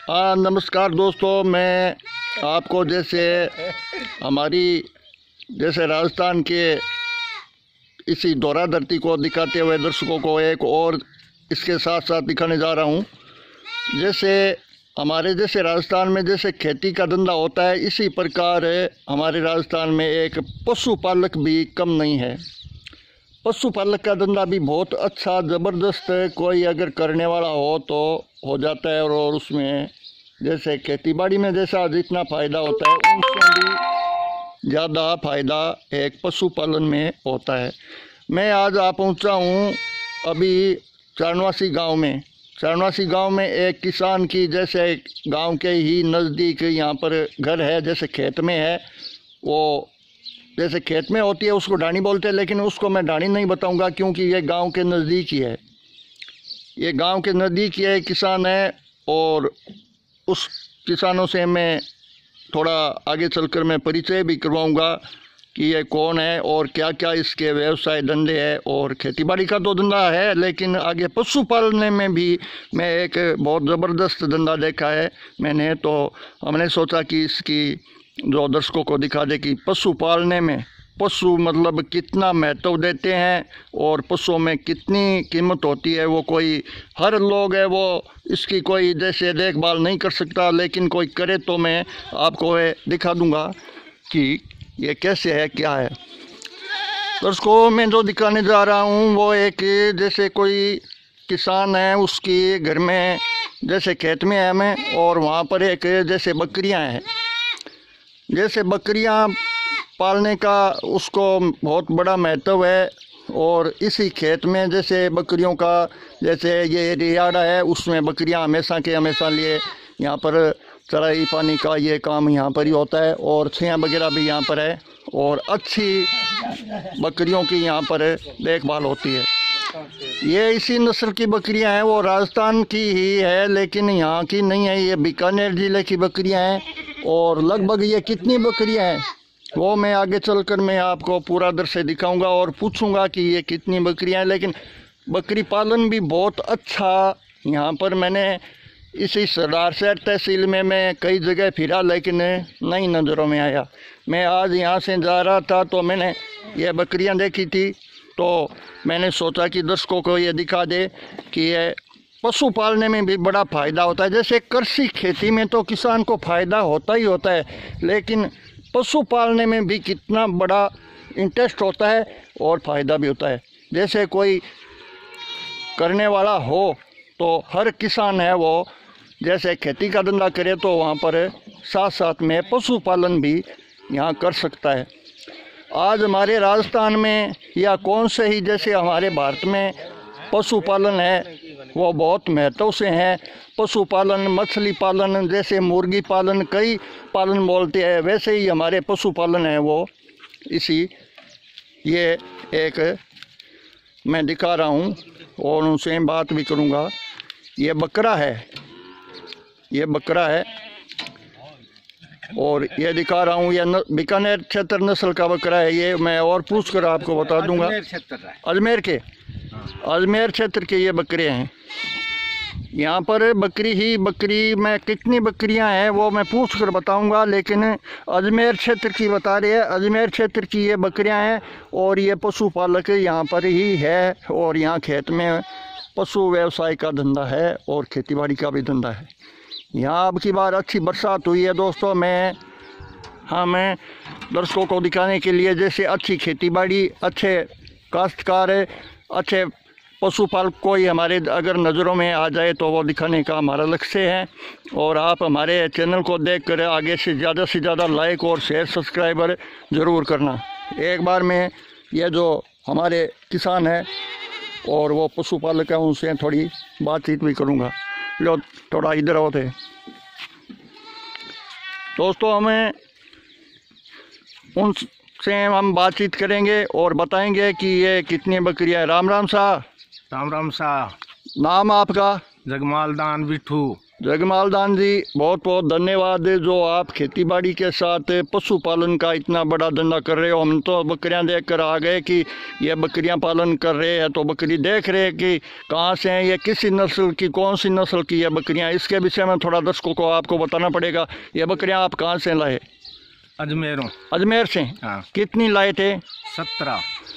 हाँ नमस्कार दोस्तों, मैं आपको जैसे राजस्थान के इसी दौरा धरती को दिखाते हुए दर्शकों को एक और इसके साथ साथ दिखाने जा रहा हूँ। जैसे राजस्थान में जैसे खेती का धंधा होता है, इसी प्रकार हमारे राजस्थान में एक पशुपालक भी कम नहीं है। पशुपालक का धंधा भी बहुत अच्छा ज़बरदस्त कोई अगर करने वाला हो तो हो जाता है, और उसमें जैसे खेतीबाड़ी में जैसा जितना फ़ायदा होता है उससे भी ज़्यादा फ़ायदा एक पशुपालन में होता है। मैं आज आ पहुंचा हूं अभी चारनवासी गांव में एक किसान की, जैसे गांव के ही नज़दीक यहाँ पर घर है, जैसे खेत में है। वो जैसे खेत में होती है उसको डाणी बोलते हैं, लेकिन उसको मैं डाणी नहीं बताऊंगा क्योंकि ये गांव के नज़दीक ही है। ये गांव के नज़दीक ये किसान है, और उस किसानों से मैं थोड़ा आगे चलकर मैं परिचय भी करवाऊंगा कि ये कौन है और क्या क्या इसके व्यवसाय धंधे है। और खेतीबाड़ी का तो धंधा है, लेकिन आगे पशुपालने में भी मैं एक बहुत ज़बरदस्त धंधा देखा है मैंने। तो हमने सोचा कि इसकी जो दर्शकों को दिखा दे कि पशु पालने में पशु मतलब कितना महत्व देते हैं और पशुओं में कितनी कीमत होती है। वो कोई हर लोग है वो इसकी कोई जैसे देखभाल नहीं कर सकता, लेकिन कोई करे तो मैं आपको ये दिखा दूंगा कि ये कैसे है क्या है। दर्शकों, मैं जो दिखाने जा रहा हूँ वो एक जैसे कोई किसान है, उसकी घर में जैसे खेत में है मैं, और वहाँ पर एक जैसे बकरियाँ हैं। जैसे बकरियां पालने का उसको बहुत बड़ा महत्व है, और इसी खेत में जैसे बकरियों का जैसे ये रियाड़ा है, उसमें बकरियां हमेशा लिए यहाँ पर चराई पानी का ये काम यहाँ पर ही होता है, और छियाँ वगैरह भी यहाँ पर है, और अच्छी बकरियों की यहाँ पर देखभाल होती है। ये इसी नस्ल की बकरियां हैं, वो राजस्थान की ही है लेकिन यहाँ की नहीं है, ये बीकानेर जिले की बकरियां हैं। और लगभग ये कितनी बकरियां हैं वो मैं आगे चलकर मैं आपको पूरा दृश्य दिखाऊंगा और पूछूंगा कि ये कितनी बकरियां हैं। लेकिन बकरी पालन भी बहुत अच्छा यहाँ पर मैंने इसी सरदारशहर तहसील में मैं कई जगह फिरा, लेकिन नई नज़रों में आया। मैं आज यहाँ से जा रहा था तो मैंने ये बकरियां देखी थी, तो मैंने सोचा कि दर्शकों को ये दिखा दे कि ये पशु पालने में भी बड़ा फ़ायदा होता है। जैसे कृषि खेती में तो किसान को फ़ायदा होता ही होता है, लेकिन पशु पालने में भी कितना बड़ा इंटरेस्ट होता है और फ़ायदा भी होता है। जैसे कोई करने वाला हो तो हर किसान है वो जैसे खेती का धंधा करे तो वहाँ पर साथ साथ में पशुपालन भी यहाँ कर सकता है। आज हमारे राजस्थान में या कौन से ही जैसे हमारे भारत में पशुपालन है वो बहुत महत्व से हैं। पशुपालन, मछली पालन, जैसे मुर्गी पालन, कई पालन बोलते हैं, वैसे ही हमारे पशुपालन है वो इसी ये एक मैं दिखा रहा हूँ और उनसे बात भी करूँगा। ये बकरा है और ये दिखा रहा हूँ, ये बीकानेर क्षेत्र नस्ल का बकरा है। ये मैं और पूछ कर आपको बता दूंगा। अजमेर क्षेत्र के ये बकरे हैं। यहाँ पर बकरी में कितनी बकरियां हैं वो मैं पूछ कर बताऊंगा, लेकिन अजमेर क्षेत्र की बता रहे हैं। अजमेर क्षेत्र की ये बकरियां हैं और ये पशुपालक यहाँ पर ही है, और यहाँ खेत में पशु व्यवसाय का धंधा है और खेतीबाड़ी का भी धंधा है। यहाँ अब की बार अच्छी बरसात हुई है दोस्तों। मैं दर्शकों को दिखाने के लिए जैसे अच्छी खेतीबाड़ी, अच्छे काश्तकार, अच्छे पशुपालक कोई हमारे अगर नज़रों में आ जाए तो वो दिखाने का हमारा लक्ष्य है। और आप हमारे चैनल को देखकर आगे से ज़्यादा लाइक और शेयर सब्सक्राइबर ज़रूर करना। एक बार में ये जो हमारे किसान हैं और वो पशुपालक हैं उनसे थोड़ी बातचीत भी करूँगा। लो थोड़ा इधर होते दोस्तों, उनसे हम बातचीत करेंगे और बताएंगे कि ये कितनी बकरियां हैं। राम राम साहब। राम राम शाह। नाम आपका? जगमाल दान बिट्ठू। जगमाल दान जी, बहुत बहुत धन्यवाद है जो आप खेती बाड़ी के साथ पशुपालन का इतना बड़ा धंधा कर रहे हो। हम तो बकरियां देख कर आ गए कि ये बकरियां पालन कर रहे हैं, तो बकरी देख रहे हैं कि कहाँ से हैं, ये किसी नस्ल की, कौन सी नस्ल की है बकरियां, इसके विषय में थोड़ा दर्शकों को आपको बताना पड़ेगा। ये बकरियां आप कहाँ से लाए? अजमेरों। अजमेर से? हाँ। कितनी लाए थे?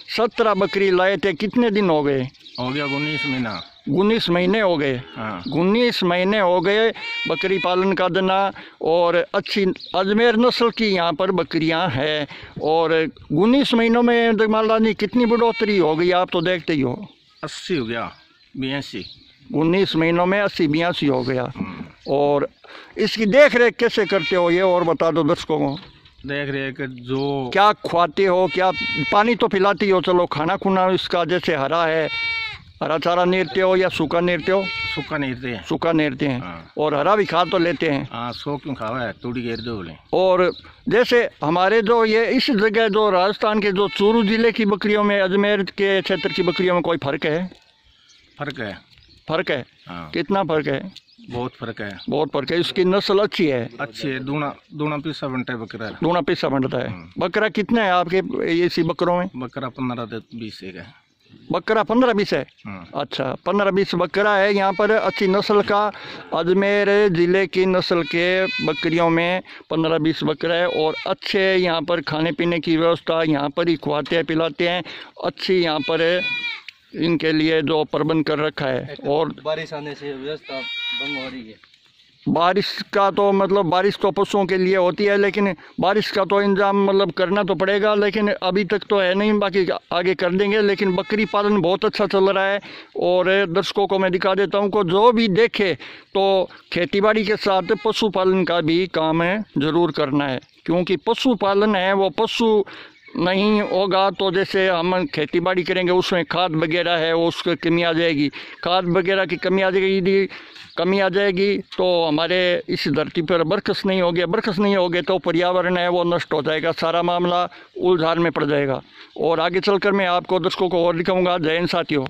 17 बकरी लाए थे। कितने दिन हो गए? हो गया 19 महीना। 19 महीने हो गए। हाँ। 19 महीने हो गए बकरी पालन का धंधा। और अच्छी अजमेर नस्ल की यहाँ पर बकरियाँ हैं। और 19 महीनों में जगमाल दान जी कितनी बढ़ोतरी हो गई, आप तो देखते ही हो। 80 हो गया, 82। 19 महीनों में 80-82 हो गया। और इसकी देख रेख कैसे करते हो ये और बता दो दर्शकों को। देख रहे कि जो क्या खुआते हो, क्या पानी तो पिलाती हो, चलो खाना खुना इसका जैसे हरा है, हरा चारा नेरते हो या सूखा नेरते हो? सूखा नेरते हैं। सूखा नेरते हैं। हाँ। और हरा भी खा तो लेते हैं। हाँ, सो क्यों खावा है, तूड़ी घेर दो बोले। और जैसे हमारे जो ये इस जगह जो राजस्थान के जो चूरू जिले की बकरियों में अजमेर के क्षेत्र की बकरियों में कोई फर्क है? फर्क है। फर्क है? हाँ। कितना फर्क है? बहुत फर्क है। बहुत फर्क है। इसकी नस्ल अच्छी है? अच्छी है। दूना पीसा बनता है बकरा। दूना पीसा बनता है। बकरा कितने है आपके इसी बकरों में? बकरा 15-20 है। बकरा 15-20 है? अच्छा, 15-20 बकरा है यहाँ पर। अच्छी नस्ल का अजमेर ज़िले की नस्ल के बकरियों में 15-20 बकरा है। और अच्छे यहाँ पर खाने पीने की व्यवस्था यहाँ पर ही खुआते हैं, पिलाते हैं। अच्छी यहाँ पर इनके लिए जो प्रबंध कर रखा है। और बारिश आने से व्यवस्था भंग हो रही है। बारिश का तो मतलब बारिश तो पशुओं के लिए होती है, लेकिन बारिश का तो इंतजाम मतलब करना तो पड़ेगा, लेकिन अभी तक तो है नहीं, बाकी आगे कर देंगे। लेकिन बकरी पालन बहुत अच्छा चल रहा है। और दर्शकों को मैं दिखा देता हूँ को जो भी देखे तो खेतीबाड़ी के साथ पशुपालन का भी काम है ज़रूर करना है। क्योंकि पशुपालन है वो पशु नहीं होगा तो जैसे हम खेती बाड़ी करेंगे उसमें खाद वगैरह है वो उसकी कमी आ जाएगी, खाद वगैरह की कमी आ जाएगी तो हमारे इस धरती पर बरकस नहीं होगी तो पर्यावरण है वो नष्ट हो जाएगा, सारा मामला उलझान में पड़ जाएगा। और आगे चलकर मैं आपको दर्शकों को और दिखाऊंगा। जय हिंद साथियों।